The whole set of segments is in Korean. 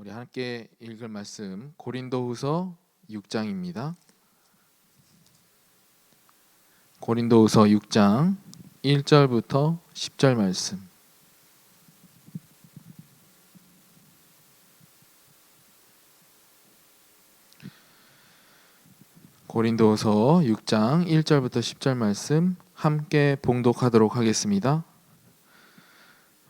우리 함께 읽을 말씀 고린도후서 6장입니다. 고린도후서 6장 1절부터 10절 말씀. 고린도후서 6장 1절부터 10절 말씀 함께 봉독하도록 하겠습니다.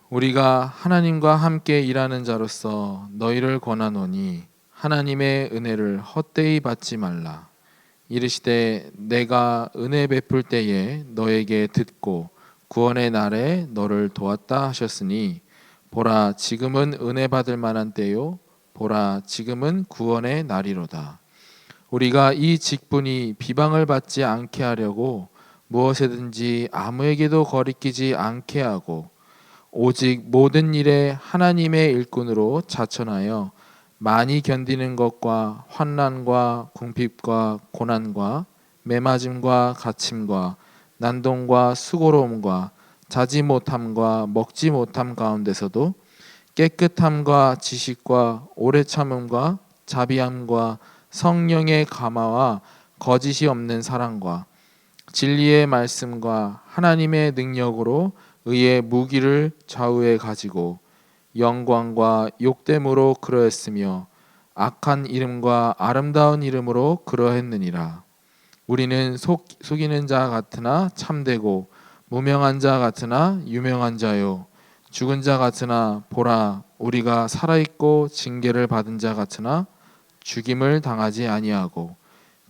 우리가 하나님과 함께 일하는 자로서 너희를 권하노니 하나님의 은혜를 헛되이 받지 말라. 이르시되 내가 은혜 베풀 때에 너에게 듣고 구원의 날에 너를 도왔다 하셨으니 보라 지금은 은혜 받을 만한 때요 보라 지금은 구원의 날이로다. 우리가 이 직분이 비방을 받지 않게 하려고 무엇에든지 아무에게도 거리끼지 않게 하고 오직 모든 일에 하나님의 일꾼으로 자천하여 많이 견디는 것과 환난과 궁핍과 고난과 매맞음과 갇힘과 난동과 수고로움과 자지 못함과 먹지 못함 가운데서도 깨끗함과 지식과 오래 참음과 자비함과 성령의 감화와 거짓이 없는 사랑과 진리의 말씀과 하나님의 능력으로 의의 무기를 좌우에 가지고 영광과 욕됨으로 그러했으며 악한 이름과 아름다운 이름으로 그러했느니라. 우리는 속이는 자 같으나 참되고 무명한 자 같으나 유명한 자요 죽은 자 같으나 보라 우리가 살아있고 징계를 받은 자 같으나 죽임을 당하지 아니하고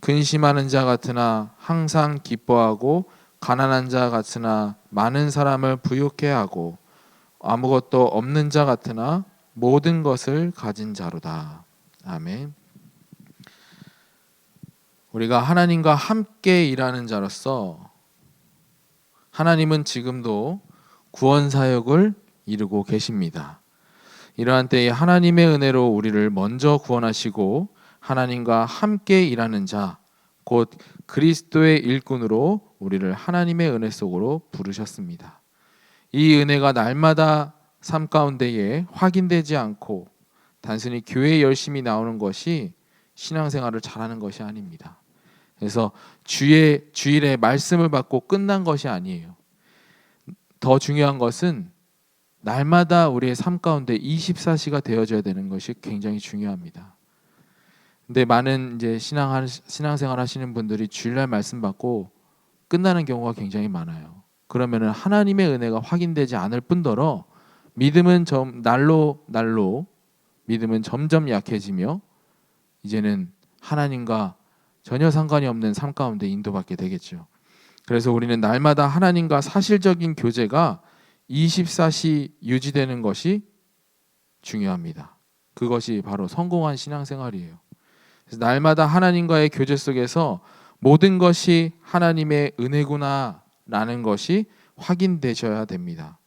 근심하는 자 같으나 항상 기뻐하고 가난한 자 같으나 많은 사람을 부유케 하고 아무것도 없는 자 같으나 모든 것을 가진 자로다. 아멘. 우리가 하나님과 함께 일하는 자로서 하나님은 지금도 구원 사역을 이루고 계십니다. 이러한 때에 하나님의 은혜로 우리를 먼저 구원하시고 하나님과 함께 일하는 자, 곧 그리스도의 일꾼으로 우리를 하나님의 은혜 속으로 부르셨습니다. 이 은혜가 날마다 삶 가운데에 확인되지 않고 단순히 교회에 열심히 나오는 것이 신앙생활을 잘하는 것이 아닙니다. 그래서 주일에 말씀을 받고 끝난 것이 아니에요. 더 중요한 것은 날마다 우리의 삶 가운데 24시가 되어져야 되는 것이 굉장히 중요합니다. 근데 많은 이제 신앙생활 하시는 분들이 주일날 말씀 받고 끝나는 경우가 굉장히 많아요. 그러면은 하나님의 은혜가 확인되지 않을 뿐더러 믿음은 날로 믿음은 점점 약해지며 이제는 하나님과 전혀 상관이 없는 삶 가운데 인도받게 되겠죠. 그래서 우리는 날마다 하나님과 사실적인 교제가 24시 유지되는 것이 중요합니다. 그것이 바로 성공한 신앙생활이에요. 그래서 날마다 하나님과의 교제 속에서 모든 것이 하나님의 은혜구나라는 것이 확인되셔야 됩니다.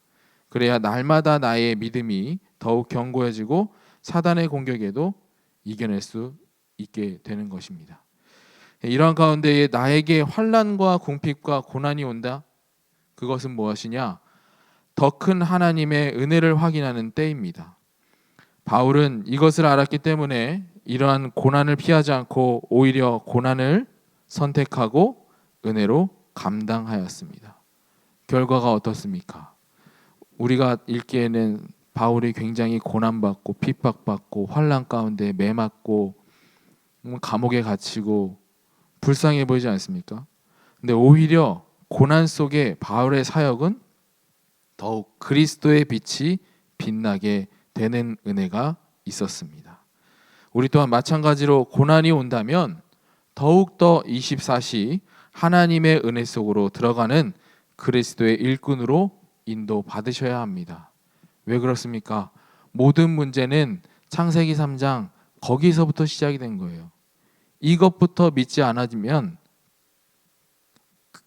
그래야 날마다 나의 믿음이 더욱 견고해지고 사단의 공격에도 이겨낼 수 있게 되는 것입니다. 이러한 가운데에 나에게 환난과 궁핍과 고난이 온다. 그것은 무엇이냐? 더 큰 하나님의 은혜를 확인하는 때입니다. 바울은 이것을 알았기 때문에 이러한 고난을 피하지 않고 오히려 고난을 선택하고 은혜로 감당하였습니다. 결과가 어떻습니까? 우리가 읽기에는 바울이 굉장히 고난받고 핍박받고 환난 가운데 매맞고 감옥에 갇히고 불쌍해 보이지 않습니까? 근데 오히려 고난 속에 바울의 사역은 더욱 그리스도의 빛이 빛나게 되는 은혜가 있었습니다. 우리 또한 마찬가지로 고난이 온다면 더욱더 24시 하나님의 은혜 속으로 들어가는 그리스도의 일꾼으로 인도받으셔야 합니다. 왜 그렇습니까? 모든 문제는 창세기 3장 거기서부터 시작이 된 거예요. 이것부터 믿지 않아지면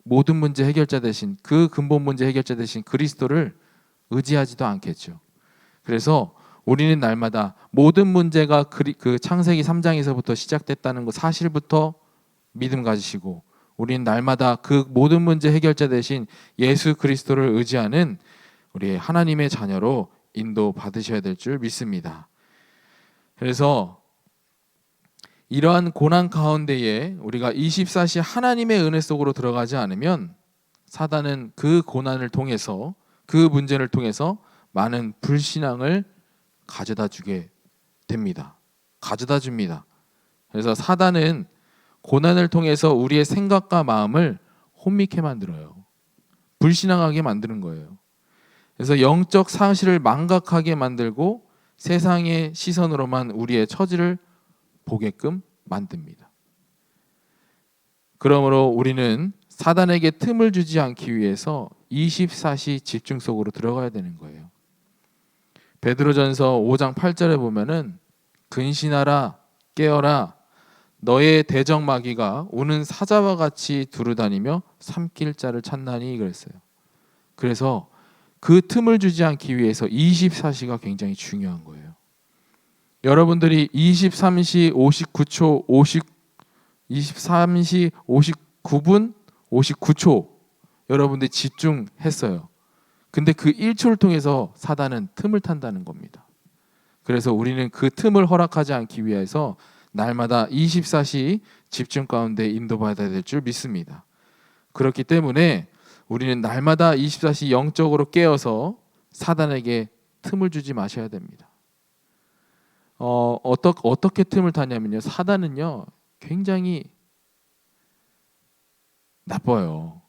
모든 문제 해결자 대신 그 근본 문제 해결자 대신 그리스도를 의지하지도 않겠죠. 그래서 우리는 날마다 모든 문제가 그 창세기 3장에서부터 시작됐다는 것 사실부터 믿음 가지시고 우리는 날마다 그 모든 문제 해결자 대신 예수 그리스도를 의지하는 우리 하나님의 자녀로 인도받으셔야 될 줄 믿습니다. 그래서 이러한 고난 가운데에 우리가 24시 하나님의 은혜 속으로 들어가지 않으면 사단은 그 고난을 통해서, 그 문제를 통해서 많은 불신앙을 가져다 주게 됩니다. 가져다 줍니다. 그래서 사단은 고난을 통해서 우리의 생각과 마음을 혼미케 만들어요. 불신앙하게 만드는 거예요. 그래서 영적 사실을 망각하게 만들고 세상의 시선으로만 우리의 처지를 보게끔 만듭니다. 그러므로 우리는 사단에게 틈을 주지 않기 위해서 24시 집중 속으로 들어가야 되는 거예요. 베드로전서 5장 8절에 보면은 근신하라 깨어라 너의 대적 마귀가 오는 사자와 같이 두루다니며 삼킬 자를 찾나니 그랬어요. 그래서 그 틈을 주지 않기 위해서 24시가 굉장히 중요한 거예요. 여러분들이 23시 59초 23시 59분 59초 여러분들이 집중했어요. 근데 그 1초를 통해서 사단은 틈을 탄다는 겁니다. 그래서 우리는 그 틈을 허락하지 않기 위해서 날마다 24시 집중 가운데 인도받아야 될 줄 믿습니다. 그렇기 때문에 우리는 날마다 24시 영적으로 깨어서 사단에게 틈을 주지 마셔야 됩니다. 어떻게 틈을 타냐면요. 사단은요. 굉장히 나빠요.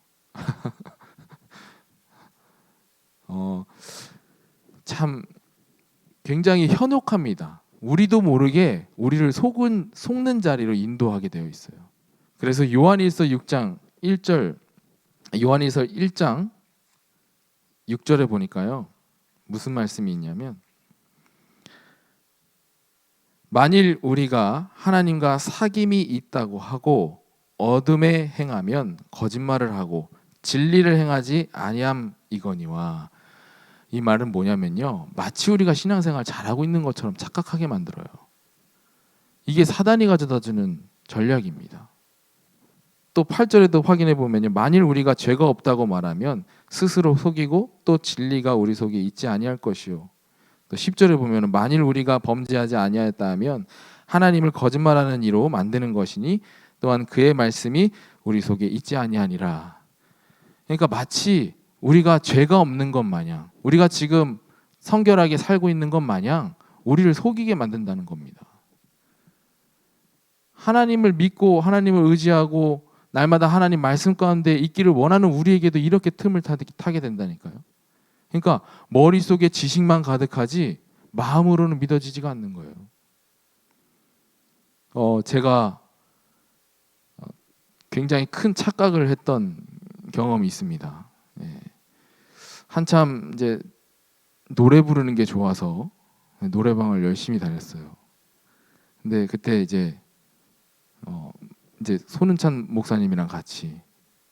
참 굉장히 현혹합니다. 우리도 모르게 우리를 속는 자리로 인도하게 되어 있어요. 그래서 요한일서 6장 1절 요한일서 1장 6절에 보니까요. 무슨 말씀이 있냐면 만일 우리가 하나님과 사귐이 있다고 하고 어둠에 행하면 거짓말을 하고 진리를 행하지 아니함이거니와 이 말은 뭐냐면요. 마치 우리가 신앙생활 잘하고 있는 것처럼 착각하게 만들어요. 이게 사단이 가져다주는 전략입니다. 또 8절에도 확인해 보면요. 만일 우리가 죄가 없다고 말하면 스스로 속이고 또 진리가 우리 속에 있지 아니할 것이요. 또 10절에 보면 만일 우리가 범죄하지 아니하였다 하면 하나님을 거짓말하는 이로 만드는 것이니 또한 그의 말씀이 우리 속에 있지 아니하니라. 그러니까 마치 우리가 죄가 없는 것 마냥 우리가 지금 성결하게 살고 있는 것 마냥 우리를 속이게 만든다는 겁니다. 하나님을 믿고 하나님을 의지하고 날마다 하나님 말씀 가운데 있기를 원하는 우리에게도 이렇게 틈을 타게 된다니까요. 그러니까 머릿속에 지식만 가득하지 마음으로는 믿어지지가 않는 거예요. 제가 굉장히 큰 착각을 했던 경험이 있습니다. 한참 이제 노래 부르는 게 좋아서 노래방을 열심히 다녔어요. 근데 그때 이제 손은찬 목사님이랑 같이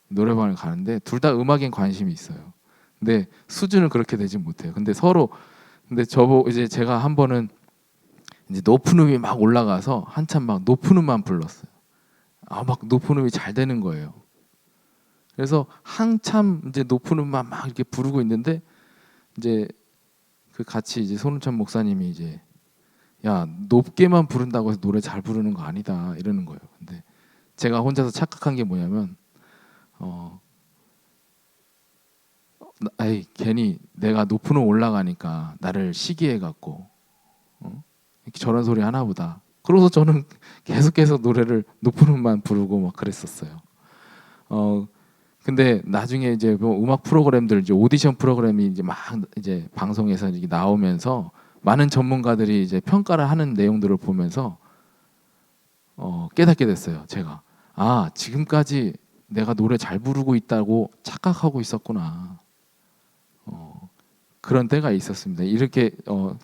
노래방을 가는데 둘 다 음악엔 관심이 있어요. 근데 수준은 그렇게 되지 못해요. 근데 이제 제가 한 번은 이제 높은 음이 막 올라가서 한참 막 높은 음만 불렀어요. 막 높은 음이 잘 되는 거예요. 그래서 한참 이제 높은 음만 막 이렇게 부르고 있는데 이제 그 같이 이제 손은찬 목사님이 이제 야 높게만 부른다고 해서 노래 잘 부르는 거 아니다 이러는 거예요. 근데 제가 혼자서 착각한 게 뭐냐면 괜히 내가 높은 음 올라가니까 나를 시기해 갖고 이렇게 저런 소리 하나 보다. 그래서 저는 계속해서 노래를 높은 음만 부르고 막 그랬었어요. 근데 나중에 이제 뭐 음악 프로그램들 이제 오디션 프로그램이 이제 막 이제 방송에서 이렇게 나오면서 많은 전문가들이 이제 평가를 하는 내용들을 보면서 깨닫게 됐어요. 제가 지금까지 내가 노래 잘 부르고 있다고 착각하고 있었구나. 그런 때가 있었습니다. 이렇게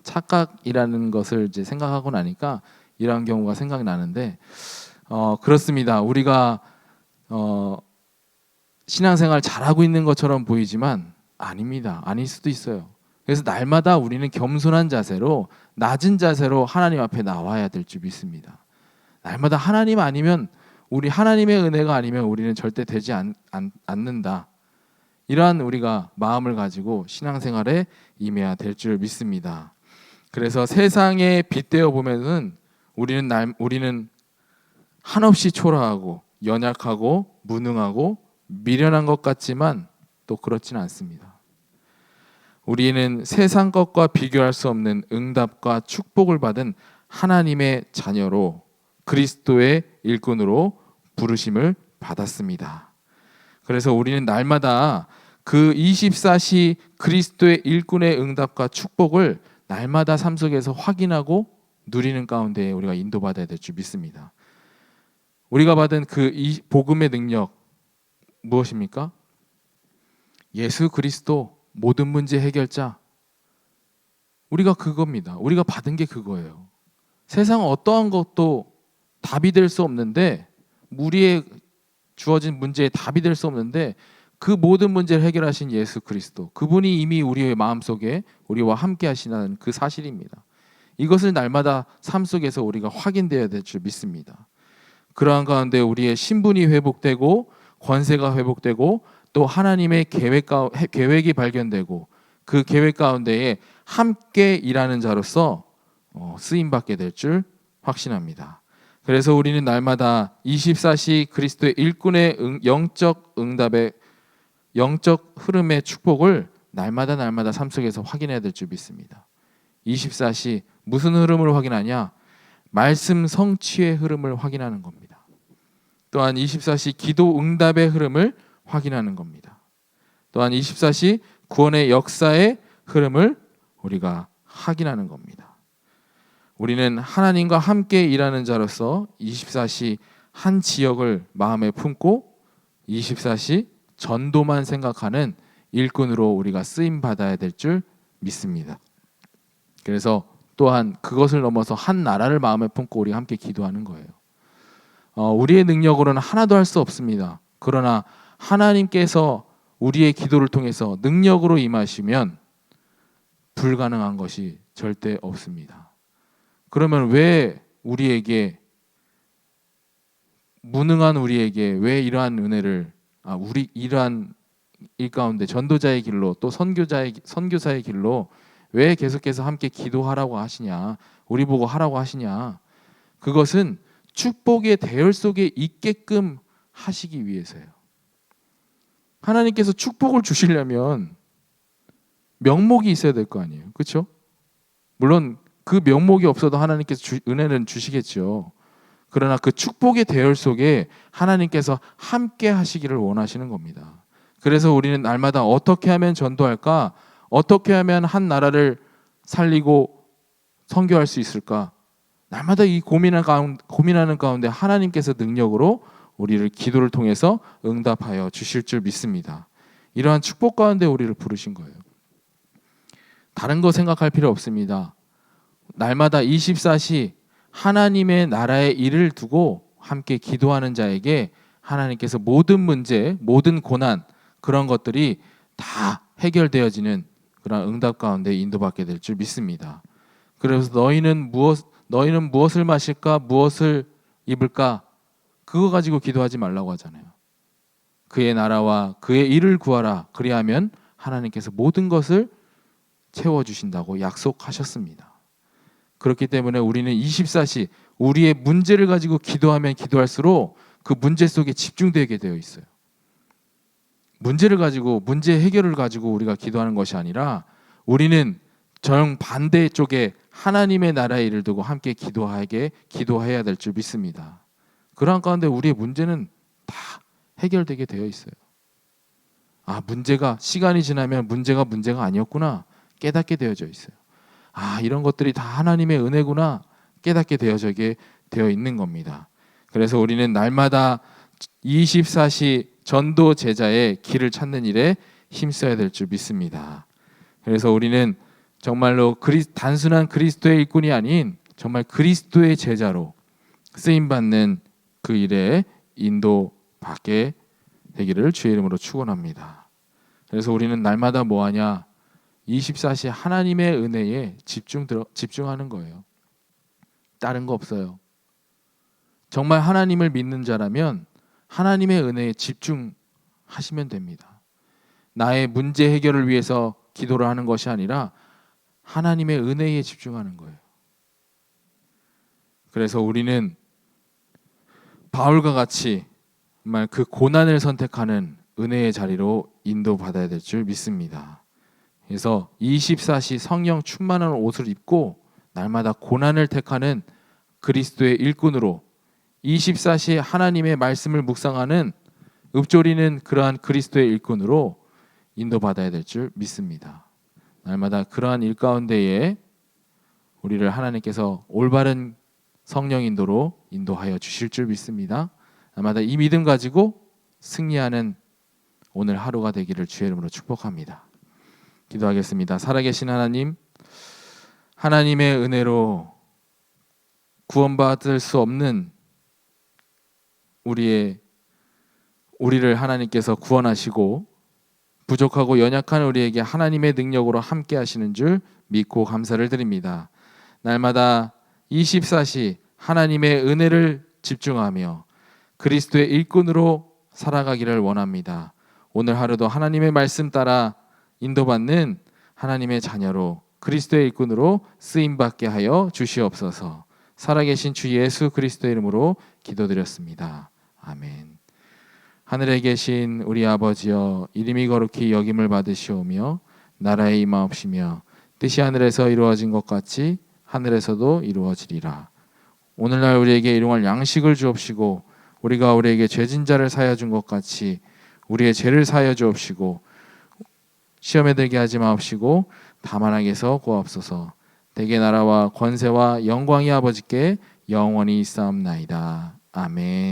착각이라는 것을 이제 생각하고 나니까 이러한 경우가 생각나는데 그렇습니다. 우리가 신앙생활 잘하고 있는 것처럼 보이지만 아닙니다. 아닐 수도 있어요. 그래서 날마다 우리는 겸손한 자세로 낮은 자세로 하나님 앞에 나와야 될 줄 믿습니다. 날마다 하나님 아니면 우리 하나님의 은혜가 아니면 우리는 절대 되지 않는다. 이러한 우리가 마음을 가지고 신앙생활에 임해야 될 줄 믿습니다. 그래서 세상에 빗대어 보면은 우리는 한없이 초라하고 연약하고 무능하고 미련한 것 같지만 또 그렇지는 않습니다. 우리는 세상 것과 비교할 수 없는 응답과 축복을 받은 하나님의 자녀로 그리스도의 일꾼으로 부르심을 받았습니다. 그래서 우리는 날마다 그 24시 그리스도의 일꾼의 응답과 축복을 날마다 삶 속에서 확인하고 누리는 가운데 우리가 인도받아야 될 줄 믿습니다. 우리가 받은 그 복음의 능력 무엇입니까? 예수 그리스도 모든 문제 해결자. 우리가 그겁니다. 우리가 받은 게 그거예요. 세상 어떠한 것도 답이 될 수 없는데, 우리의 주어진 문제에 답이 될 수 없는데 그 모든 문제를 해결하신 예수 그리스도, 그분이 이미 우리의 마음속에 우리와 함께 하시는 그 사실입니다. 이것을 날마다 삶 속에서 우리가 확인되어야 될 줄 믿습니다. 그러한 가운데 우리의 신분이 회복되고 권세가 회복되고 또 하나님의 계획이 발견되고 그 계획 가운데에 함께 일하는 자로서 쓰임받게 될 줄 확신합니다. 그래서 우리는 날마다 24시 그리스도의 일꾼의 영적 응답의 영적 흐름의 축복을 날마다 삶 속에서 확인해야 될 줄 믿습니다. 24시 무슨 흐름을 확인하냐? 말씀 성취의 흐름을 확인하는 겁니다. 또한 24시 기도 응답의 흐름을 확인하는 겁니다. 또한 24시 구원의 역사의 흐름을 우리가 확인하는 겁니다. 우리는 하나님과 함께 일하는 자로서 24시 한 지역을 마음에 품고 24시 전도만 생각하는 일꾼으로 우리가 쓰임 받아야 될 줄 믿습니다. 그래서 또한 그것을 넘어서 한 나라를 마음에 품고 우리가 함께 기도하는 거예요. 우리의 능력으로는 하나도 할 수 없습니다. 그러나 하나님께서 우리의 기도를 통해서 능력으로 임하시면 불가능한 것이 절대 없습니다. 그러면 왜 우리에게, 무능한 우리에게 왜 이러한 은혜를 이러한 일 가운데 전도자의 길로 또 선교사의 길로 왜 계속해서 함께 기도하라고 하시냐, 우리 보고 하라고 하시냐? 그것은 축복의 대열 속에 있게끔 하시기 위해서예요. 하나님께서 축복을 주시려면 명목이 있어야 될 거 아니에요. 그렇죠? 물론 그 명목이 없어도 하나님께서 은혜는 주시겠죠. 그러나 그 축복의 대열 속에 하나님께서 함께 하시기를 원하시는 겁니다. 그래서 우리는 날마다 어떻게 하면 전도할까? 어떻게 하면 한 나라를 살리고 선교할 수 있을까? 날마다 이 고민하는 가운데 하나님께서 능력으로 우리를 기도를 통해서 응답하여 주실 줄 믿습니다. 이러한 축복 가운데 우리를 부르신 거예요. 다른 거 생각할 필요 없습니다. 날마다 24시 하나님의 나라의 일을 두고 함께 기도하는 자에게 하나님께서 모든 문제, 모든 고난, 그런 것들이 다 해결되어지는 그런 응답 가운데 인도받게 될 줄 믿습니다. 그래서 너희는 무엇을 마실까, 무엇을 입을까, 그거 가지고 기도하지 말라고 하잖아요. 그의 나라와 그의 일을 구하라. 그리하면 하나님께서 모든 것을 채워주신다고 약속하셨습니다. 그렇기 때문에 우리는 24시 우리의 문제를 가지고 기도하면 기도할수록 그 문제 속에 집중되게 되어 있어요. 문제를 가지고, 문제 해결을 가지고 우리가 기도하는 것이 아니라 우리는 정반대 쪽에 하나님의 나라의 일을 두고 함께 기도해야 될 줄 믿습니다. 그러한 가운데 우리의 문제는 다 해결되게 되어 있어요. 문제가 시간이 지나면 문제가 아니었구나 깨닫게 되어져 있어요. 이런 것들이 다 하나님의 은혜구나 깨닫게 되어 있는 겁니다. 그래서 우리는 날마다 24시 전도 제자의 길을 찾는 일에 힘써야 될 줄 믿습니다. 그래서 우리는 정말로 단순한 그리스도의 일꾼이 아닌 정말 그리스도의 제자로 쓰임받는 그 일에 인도받게 되기를 주의 이름으로 축원합니다. 그래서 우리는 날마다 뭐하냐? 24시 하나님의 은혜에 집중하는 거예요. 다른 거 없어요. 정말 하나님을 믿는 자라면 하나님의 은혜에 집중하시면 됩니다. 나의 문제 해결을 위해서 기도를 하는 것이 아니라 하나님의 은혜에 집중하는 거예요. 그래서 우리는 바울과 같이 정말 그 고난을 선택하는 은혜의 자리로 인도받아야 될 줄 믿습니다. 그래서 24시 성령 충만한 옷을 입고 날마다 고난을 택하는 그리스도의 일꾼으로 24시 하나님의 말씀을 묵상하는 읊조리는 그러한 그리스도의 일꾼으로 인도받아야 될 줄 믿습니다. 날마다 그러한 일 가운데에 우리를 하나님께서 올바른 성령 인도로 인도하여 주실 줄 믿습니다. 날마다 이 믿음 가지고 승리하는 오늘 하루가 되기를 주의 이름으로 축복합니다. 기도하겠습니다. 살아계신 하나님, 하나님의 은혜로 구원받을 수 없는 우리를 하나님께서 구원하시고 부족하고 연약한 우리에게 하나님의 능력으로 함께 하시는 줄 믿고 감사를 드립니다. 날마다 24시 하나님의 은혜를 집중하며 그리스도의 일꾼으로 살아가기를 원합니다. 오늘 하루도 하나님의 말씀 따라 인도받는 하나님의 자녀로 그리스도의 일꾼으로 쓰임받게 하여 주시옵소서. 살아계신 주 예수 그리스도의 이름으로 기도드렸습니다. 아멘. 하늘에 계신 우리 아버지여, 이름이 거룩히 여김을 받으시오며 나라의 임하옵시며 뜻이 하늘에서 이루어진 것 같이 하늘에서도 이루어지리라. 오늘날 우리에게 일용할 양식을 주옵시고 우리가 우리에게 죄진 자를 사하여 준 것 같이 우리의 죄를 사하여 주옵시고 시험에 들게 하지 마옵시고 다만 악에서 구하옵소서. 대개 나라와 권세와 영광이 아버지께 영원히 있사옵나이다. 아멘.